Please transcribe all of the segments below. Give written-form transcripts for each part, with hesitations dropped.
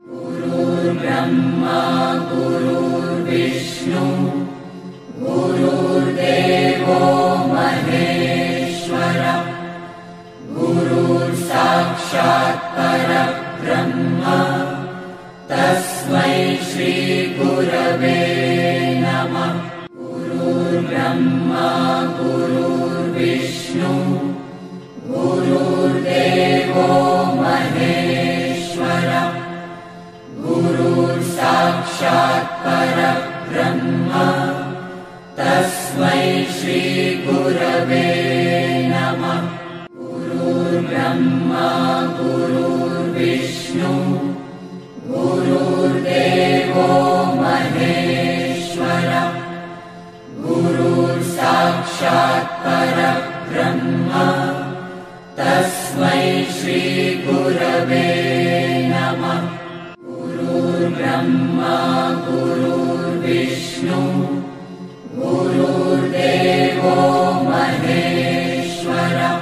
गुरुर्ब्रह्मा गुरुर्विष्णु गुरुर्देवो महेश्वरः गुरुर्साक्षात् परब्रह्म तस्मै श्रीगुरवे नमः। गुरुर्ब्रह्मा गुरुर्विष्णु गुरुर्देवो महेश्वरः गुरुर्साक्षात् परब्रह्म तस्मै श्रीगुरवे नमः। गुरुर्ब्रह्मा गुरुर्विष्णु गुरुर्देवो महेश्वरः गुरुर्साक्षात् परब्रह्म तस्मै श्रीगुरवे नमः। गुरुर्ब्रह्मा गुरुर्विष्णु गुरुर्देवो महेश्वरः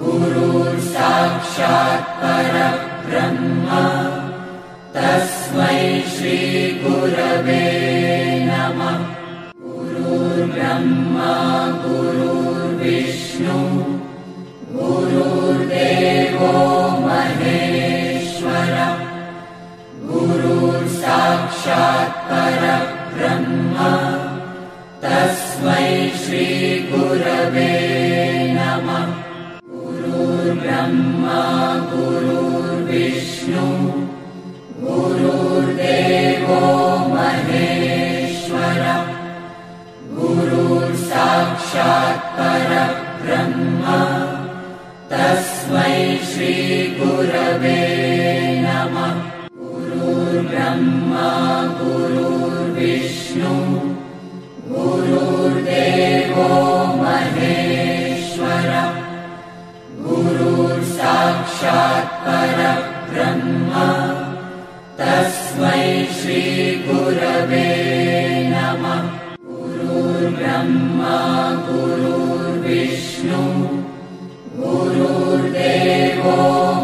गुरुर्साक्षात् परब्रह्म तस्मै श्रीगुरवे नमः। गुरुर्ब्रह्मा गुरुर्विष्णु गुरुर्देवो महेश्वरः गुरुर्साक्षात् परब्रह्म तस्मै श्रीगुरवे नमः। गुरुर्ब्रह्मा गुरुर्विष्णु गुरुर्देवो महेश्वरः गुरुर्साक्षात् परब्रह्म तस्मै श्रीगुरवे नमः। गुरुर्ब्रह्मा गुरुर्विष्णु गुरुर्देवो महेश्वरः गुरुर्साक्षात् परब्रह्म तस्मै श्रीगुरवे नमः। गुरुर्ब्रह्मा गुरुर्विष्णु गुरुर्देवो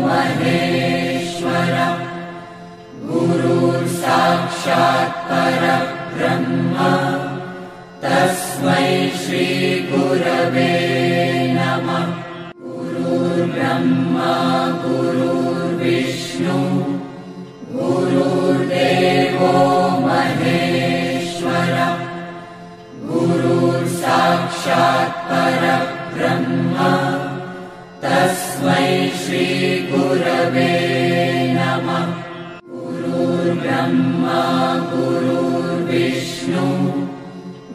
महेश्वरः गुरुर्साक्षात् परब्रह्म तस्मै श्रीगुरवे नमः। गुरुर्ब्रह्मा गुरुर्विष्णु गुरुर्देवो महेश्वरः गुरुर्साक्षात् परब्रह्म तस्मै श्रीगुरवे नमः। गुरुर्ब्रह्मा गुरुर्विष्णु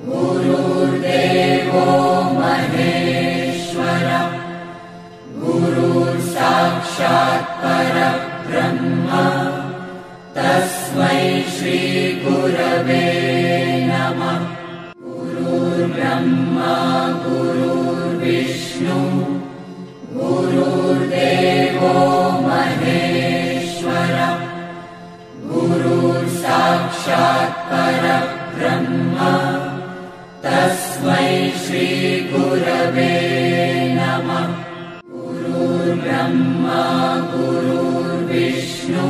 गुरुर्देवो महेश्वरः गुरुर्साक्षात् परब्रह्म तस्मै श्रीगुरवे नमः। गुरुर्ब्रह्मा गुरुर्विष्णु गुरुर्देवो महेश्वरः गुरुर्साक्षात् परब्रह्म तस्मै श्रीगुरवे नमः। गुरुर्ब्रह्मा गुरुर्विष्णु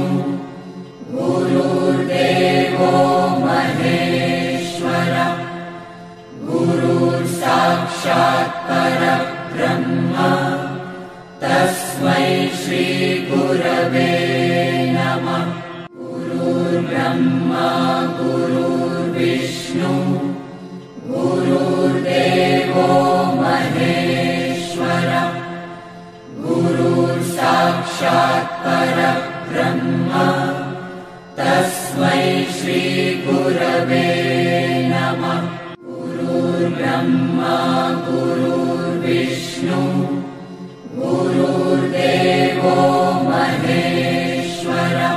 गुरुर्देवो महेश्वरः गुरुर्साक्षात् परब्रह्म तस्मै श्रीगुरवे नमः। गुरुर्ब्रह्मा गुरुर्विष्णु गुरुर्देवो महेश्वरः गुरुर्साक्षात् परब्रह्म तस्मै श्रीगुरवे नमः। गुरुर्ब्रह्मा गुरुर्विष्णु गुरुर्देवो महेश्वरः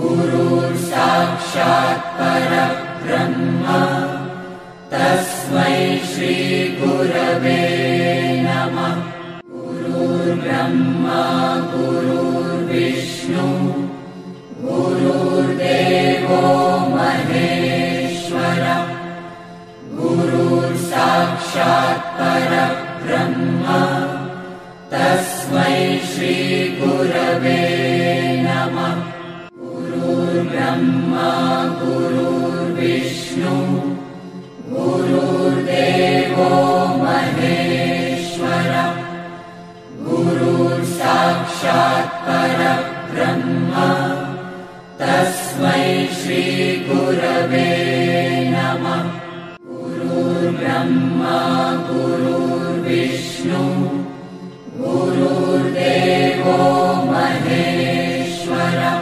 गुरुर्साक्षात् परब्रह्म तस्मै श्रीगुरवे नमः। गुरुर्ब्रह्मा गुरुर्विष्णु गुरुर्देवो महेश्वरः गुरुर्साक्षात् परब्रह्म तस्मै श्रीगुरवे नमः। गुरुर्ब्रह्मा गुरुर्विष्णु गुरुर्देवो महेश्वरः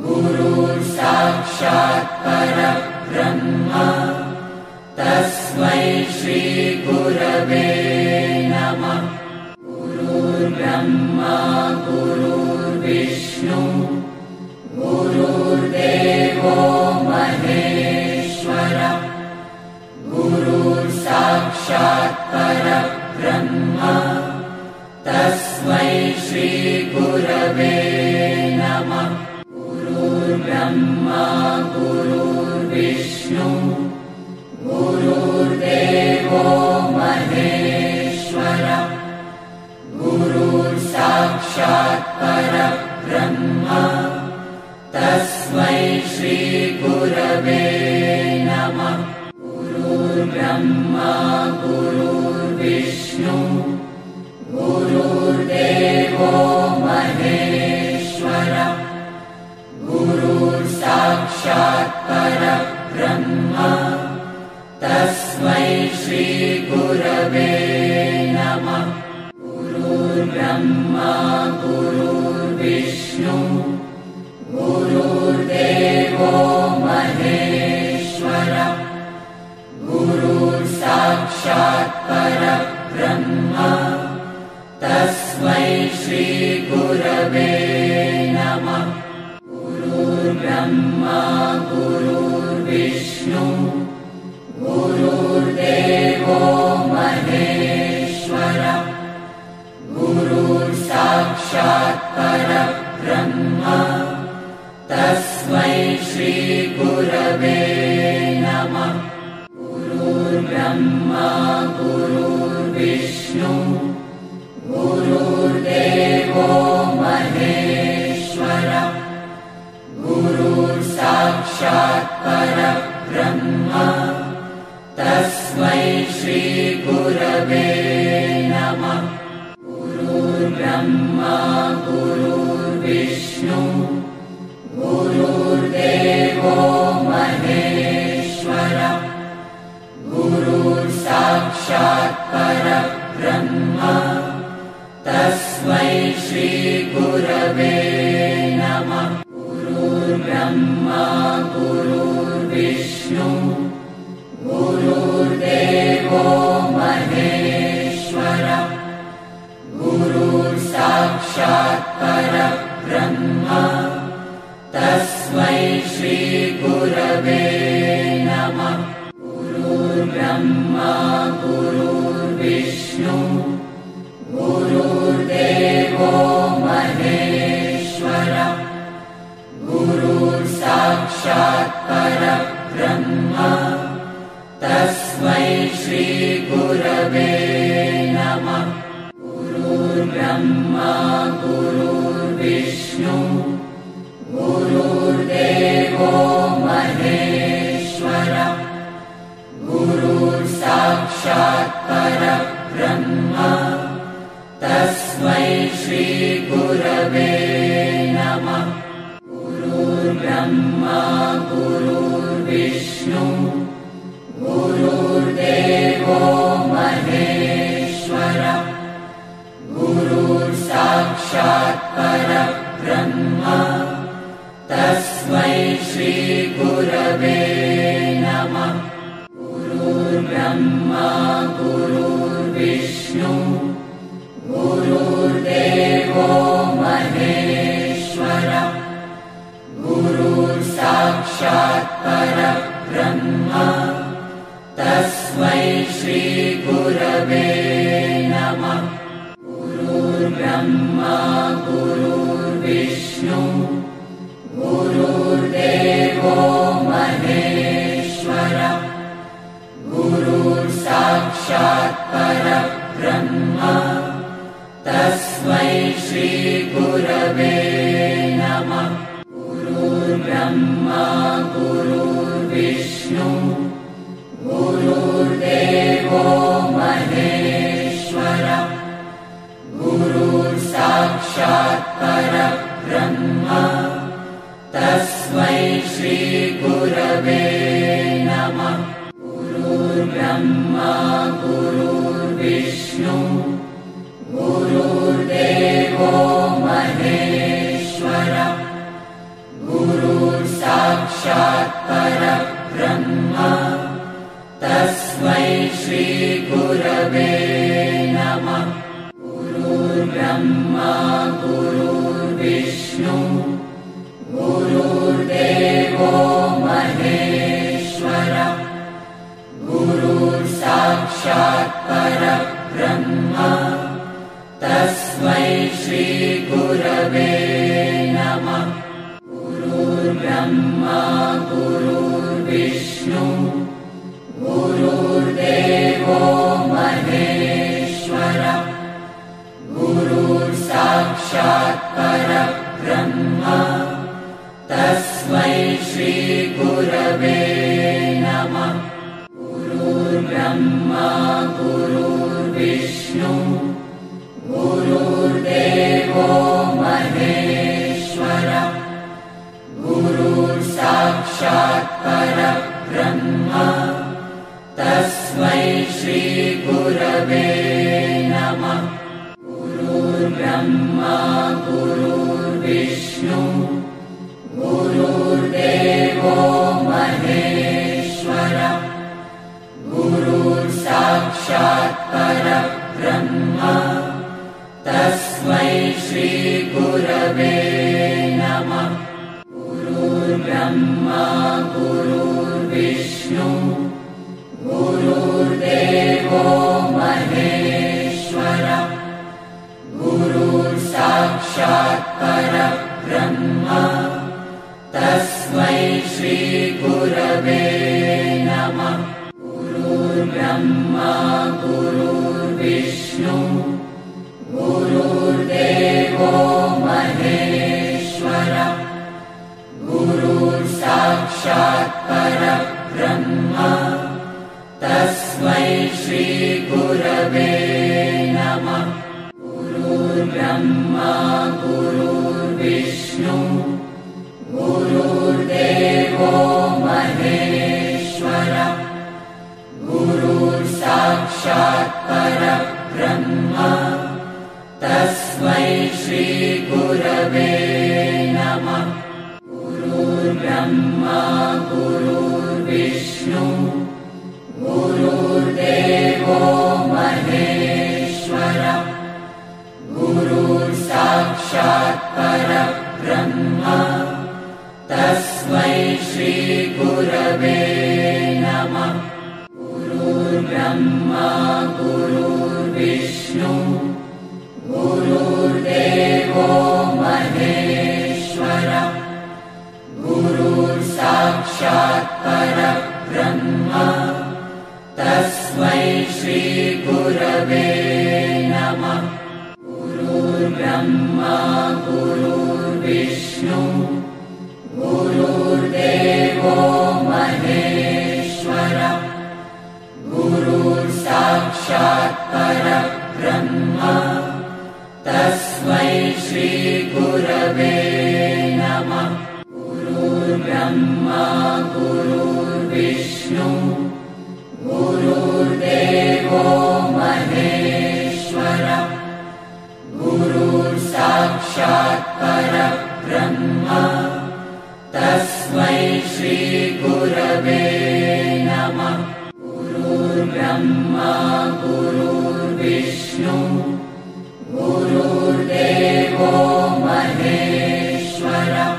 गुरुर्साक्षात् परब्रह्म तस्मै श्री गुरवे नमः। गुरुर्ब्रह्मा गुरुर्विष्णु गुरुर्देवो महेश्वरः गुरुर्साक्षात् परब्रह्म तस्मै श्री गुरवे नमः। गुरुर्ब्रह्मा गुरुर्विष्णु गुरुर्देवो महेश्वरः गुरुर्साक्षात् परब्रह्म तस्मै श्री गुरवे नमः। गुरुर्ब्रह्मा गुरुर्विष्णु गुरुर्देवो महेश्वरः गुरुर्साक्षात् परब्रह्म तस्मै श्री गुरवे नमः। गुरुर्ब्रह्मा गुरुर्विष्णु गुरुर्देवो महेश्वरः गुरुर्साक्षात् परब्रह्म तस्मै श्री गुरवे नमः। गुरुर्ब्रह्मा गुरुर्विष्णु गुरुर्देवो महेश्वरः गुरुर्साक्षात् परब्रह्म तस्मै श्री गुरवे नमः। गुरुर्ब्रह्मा गुरुर्विष्णु गुरुर्देवो महेश्वरः गुरुर्साक्षात् परब्रह्म तस्मै श्री गुरवे नमः। गुरुर्ब्रह्मा गुरुर्विष्णु गुरुर्देवो महेश्वरः गुरुर्साक्षात् परब्रह्म तस्मै श्री गुरवे नमः। गुरुर्ब्रह्मा गुरुर्विष्णु गुरुर्देवो महेश्वरः गुरुर्साक्षात् परब्रह्म तस्मै श्री गुरवे नमः। गुरुर्ब्रह्मा गुरुर्विष्णु गुरुर्देवो महेश्वरः गुरुर्साक्षात् परब्रह्म तस्मै श्री गुरवे नमः। गुरुर्ब्रह्मा गुरुर्विष्णु गुरुर्देवो महेश्वरः गुरुर्साक्षात् परब्रह्म तस्मै श्री गुरवे नमः। गुरुर्ब्रह्मा गुरुर्विष्णु गुरुर्देवो महेश्वरः गुरुर्साक्षात् परब्रह्म तस्मै श्री गुरवे नमः। गुरुर्ब्रह्मा गुरुर्विष्णु गुरुर्देवो महेश्वरः गुरुर्साक्षात् परब्रह्म तस्मै श्री गुरवे नमः। गुरुर्ब्रह्मा गुरुर्विष्णु गुरुर्देवो महेश्वरः गुरुर्साक्षात् परब्रह्म तस्मै श्री गुरवे नमः। गुरुर्ब्रह्मा गुरुर्विष्णु गुरुर्देवो महेश्वरः गुरुर्साक्षात् परब्रह्म तस्मै श्री ब्रह्मा गुरुर्विष्णु गुरुर्देवो महेश्वरः गुरुर्साक्षात् परब्रह्म तस्मै श्री गुरवे नमः। गुरुर्ब्रह्मा गुरुर्विष्णु गुरुर्देवो महेश्वरः गुरुर्साक्षात् परब्रह्म तस्मै श्री गुरवे नमः। गुरुर्ब्रह्मा गुरुर्विष्णु गुरुर्देवो महेश्वरः गुरुर्साक्षात् परब्रह्म तस्मै श्री गुरवे नमः। गुरुर्ब्रह्मा गुरुर्विष्णु गुरुर्देवो महेश्वरः गुरुर्साक्षात् परब्रह्म तस्मै श्री गुरवे नमः। गुरुर्ब्रह्मा गुरुर्विष्णु गुरुर्देवो महेश्वरः गुरुर्साक्षात् परब्रह्म तस्मै श्री गुरवे नमः। गुरुर्ब्रह्मा गुरुर्विष्णु गुरुर्देवो महेश्वरः गुरुर्साक्षात् परब्रह्म तस्मै श्री गुरवे नमः। गुरुर्ब्रह्मा गुरुर्विष्णु गुरुर्देवो महेश्वरः गुरुर्साक्षात् परब्रह्म तस्मै श्री गुरवे नमः। गुरुर्ब्रह्मा गुरुर्विष्णु गुरुर्देवो महेश्वरः गुरुर्साक्षात् परब्रह्म तस्मै श्री गुरवे नमः। गुरुर्ब्रह्मा गुरुर्विष्णु गुरुर्देवो महेश्वरः गुरुर्साक्षात् परब्रह्म तस्मै श्री गुरवे नमः। गुरुर्ब्रह्मा गुरुर्विष्णु गुरुर्देवो महेश्वरः गुरुर्साक्षात् परब्रह्म तस्मै श्री गुरवे नमः। गुरुर्ब्रह्मा गुरुर्विष्णु गुरुर्देवो महेश्वरः गुरुर्साक्षात् परब्रह्म तस्मै श्री गुरवे नमः। गुरुर्ब्रह्मा गुरुर्विष्णु गुरुर्देवो महेश्वरः गुरुर्साक्षात् परब्रह्म तस्मै श्री गुरवे नमः। गुरुर्ब्रह्मा गुरुर्विष्णु गुरुर्देवो महेश्वरः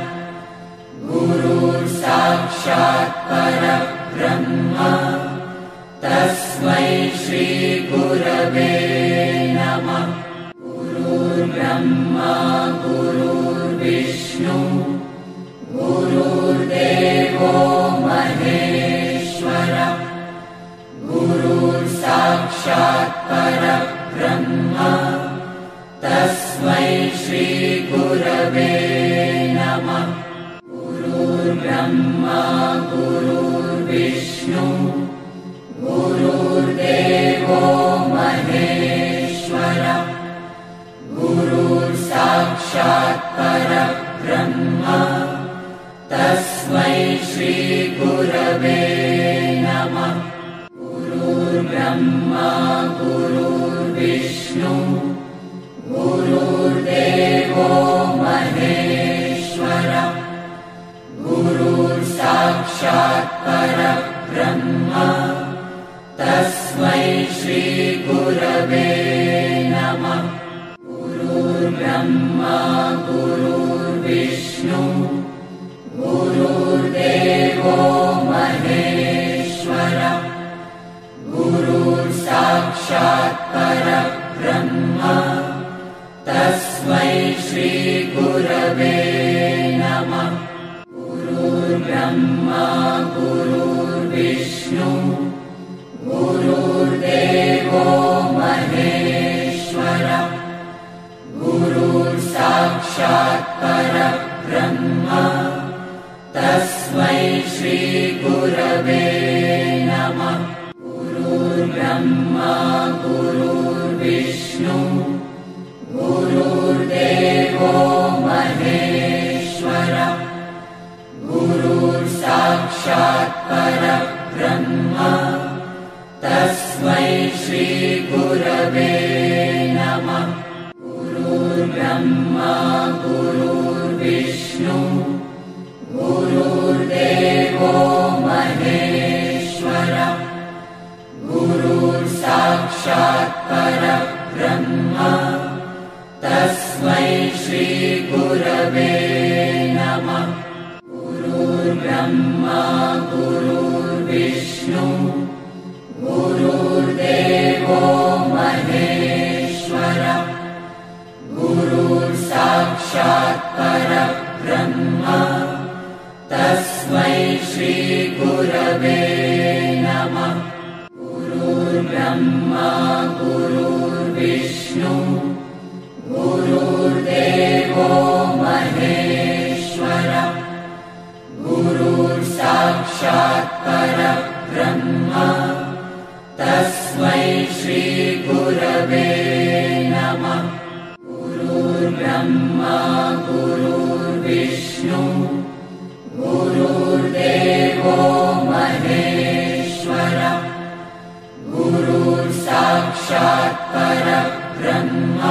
गुरुर्साक्षात् परब्रह्म तस्मै श्री गुरवे नमः। गुरुर्ब्रह्मा गुरुर्विष्णु गुरुर्देवो महेश्वरः गुरुर्साक्षात् परब्रह्म तस्मै श्री गुरवे नमः। गुरुर्ब्रह्मा गुरुर्विष्णु गुरुर्देवो महेश्वरः गुरुर्साक्षात् परब्रह्म तस्मै श्री गुरवे नमः। गुरुर्ब्रह्मा गुरुर्विष्णु गुरुर्देवो महेश्वरः गुरुर्साक्षात् परब्रह्म तस्मै श्री गुरवे नमः। गुरुर्ब्रह्मा गुरुर्विष्णु गुरुर्देवो महेश्वरः गुरुर्साक्षात् परब्रह्म तस्मै श्री गुरवे नमः। गुरुर्ब्रह्मा गुरुर्विष्णु गुरुर्देवो महेश्वरः गुरुर्साक्षात् परब्रह्म तस्मै श्री गुरवे नमः। गुरुर्ब्रह्मा गुरुर्विष्णु गुरुर्देवो महेश्वरः गुरुर्साक्षात् परब्रह्म तस्मै श्री गुरवे नमः। गुरुर्ब्रह्मा गुरुर्विष्णु गुरुर्देवो महेश्वरः गुरुर्साक्षात् परब्रह्म तस्मै श्री गुरवे नमः। गुरुर्ब्रह्मा गुरुर्विष्णु गुरुर्देवो महेश्वरः गुरुर्साक्षात् परब्रह्म तस्मै श्री गुरवे नमः। गुरुर्ब्रह्मा गुरुर्विष्णु गुरुर्देवो महेश्वरः गुरुर्साक्षात् परब्रह्म तस्मै श्री गुरवे नमः। गुरुर्ब्रह्मा गुरुर्विष्णु गुरुर्देवो महेश्वरः गुरुर्साक्षात् परब्रह्म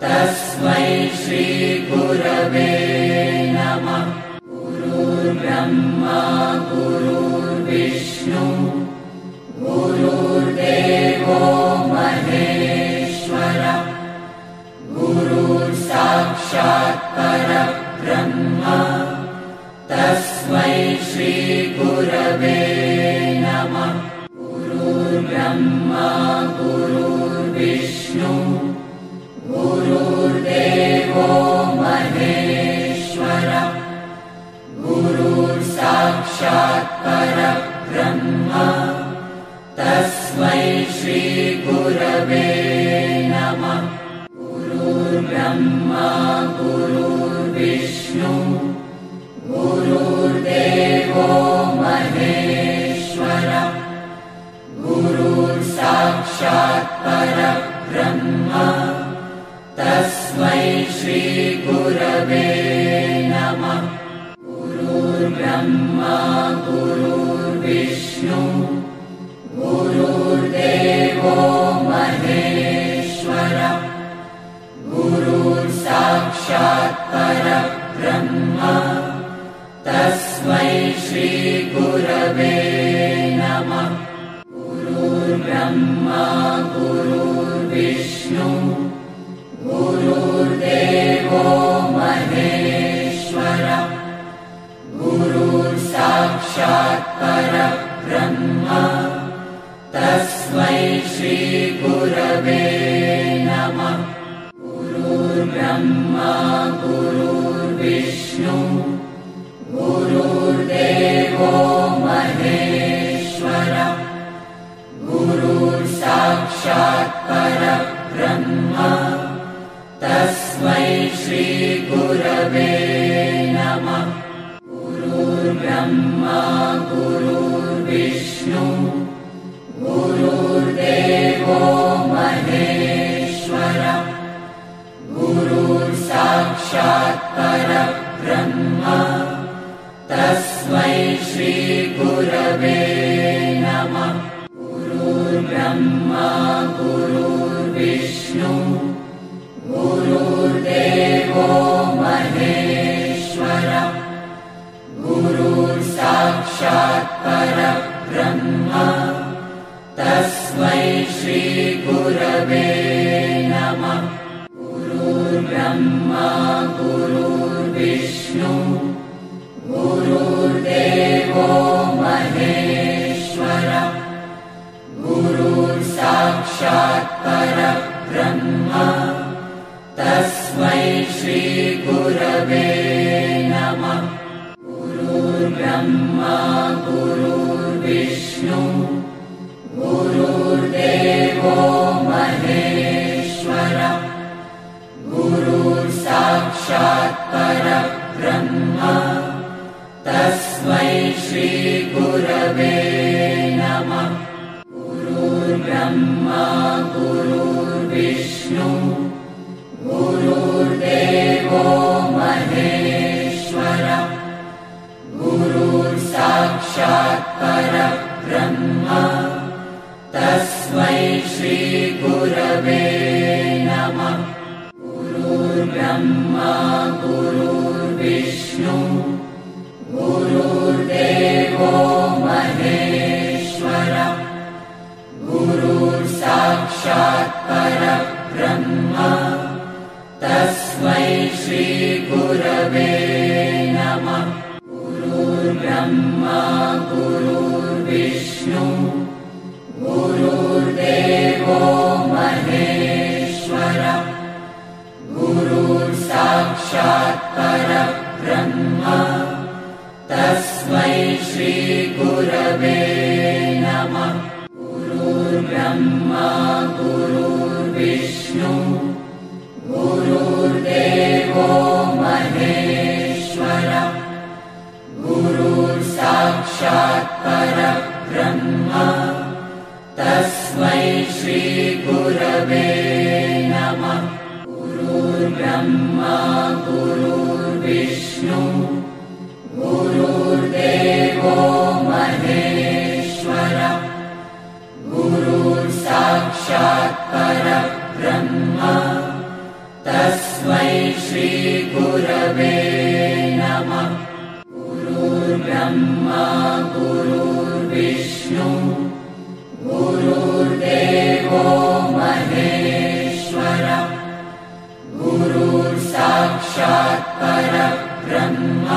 तस्मै श्री गुरवे नमः। गुरुर्ब्रह्मा गुरुर्विष्णु गुरुर्देवो महेश्वरः गुरुर्साक्षात् परब्रह्म तस्मै श्री गुरवे नमः। गुरुर्ब्रह्मा गुरुर्विष्णु गुरुर्देवो महेश्वरः गुरुर्साक्षात् परब्रह्म तस्मै श्री गुरवे नमः। गुरुर्ब्रह्मा गुरुर्विष्णु गुरुर्देवो महेश्वरः गुरुर्साक्षात् परब्रह्म तस्मै श्री गुरवे नमः। गुरुर्ब्रह्मा गुरुर्विष्णु गुरुर्देवो महेश्वरः गुरुर्साक्षात् परब्रह्म तस्मै श्री गुरवे नमः। गुरुर्ब्रह्मा गुरुर्विष्णु गुरुर्देवो महेश्वरः गुरुर्साक्षात् परब्रह्म तस्मै श्री गुरवे नमः। गुरुर्ब्रह्मा गुरुर्विष्णु गुरुर्देवो महेश्वरः गुरुर्साक्षात् परब्रह्म तस्मै श्री गुरवे नमः। गुरुर्ब्रह्मा गुरुर्विष्णु गुरुर्देवो महेश्वरः गुरुर्साक्षात् परब्रह्म परब्रह्म तस्मै श्रीगुरवे नमः। गुरुर्ब्रह्मा गुरुर्विष्णु गुरुर्देवो महेश्वरः गुरुर्साक्षात् परब्रह्म तस्मै श्रीगुरवे नमः। गुरुर्ब्रह्मा गुरुर्विष्णु गुरुर्देवो महेश्वरः गुरुर्साक्षात् परब्रह्म तस्मै श्रीगुरवे नमः। गुरुर्ब्रह्मा गुरुर्विष्णु गुरुर्देवो महेश्वरः गुरुर्साक्षात् परब्रह्म तस्मै श्रीगुरवे नमः। गुरुर्ब्रह्मा गुरुर्विष्णु गुरुर्देवो महेश्वरः गुरुर्साक्षात् परब्रह्म तस्मै श्रीगुरवे नमः। गुरुर्ब्रह्मा गुरुर्विष्णु गुरुर्देवो महेश्वरः गुरुर्साक्षात् परब्रह्म तस्मै श्रीगुरवे नमः। गुरुर्ब्रह्मा गुरुर्विष्णु गुरुर्देवो महेश्वरः गुरुर्साक्षात् परब्रह्म तस्मै श्रीगुरवे नमः। गुरुर्ब्रह्मा गुरुर्विष्णु गुरुर्देवो महेश्वरः गुरुर्साक्षात् परब्रह्म तस्मै श्रीगुरवे नमः। गुरुर्ब्रह्मा गुरुर्विष्णु गुरुर्देवो महेश्वरः गुरुर्साक्षात् परब्रह्म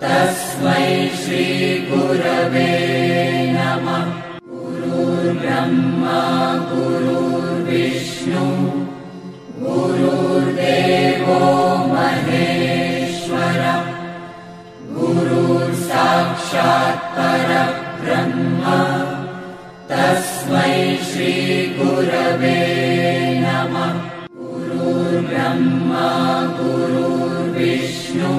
तस्मै श्रीगुरवे नमः। गुरुर्ब्रह्मा गुरुर्विष्णु गुरुर्देवो महेश्वरः गुरुर्साक्षात् परब्रह्म तस्मै श्रीगुरवे नमः। गुरुर्ब्रह्मा गुरुर्विष्णु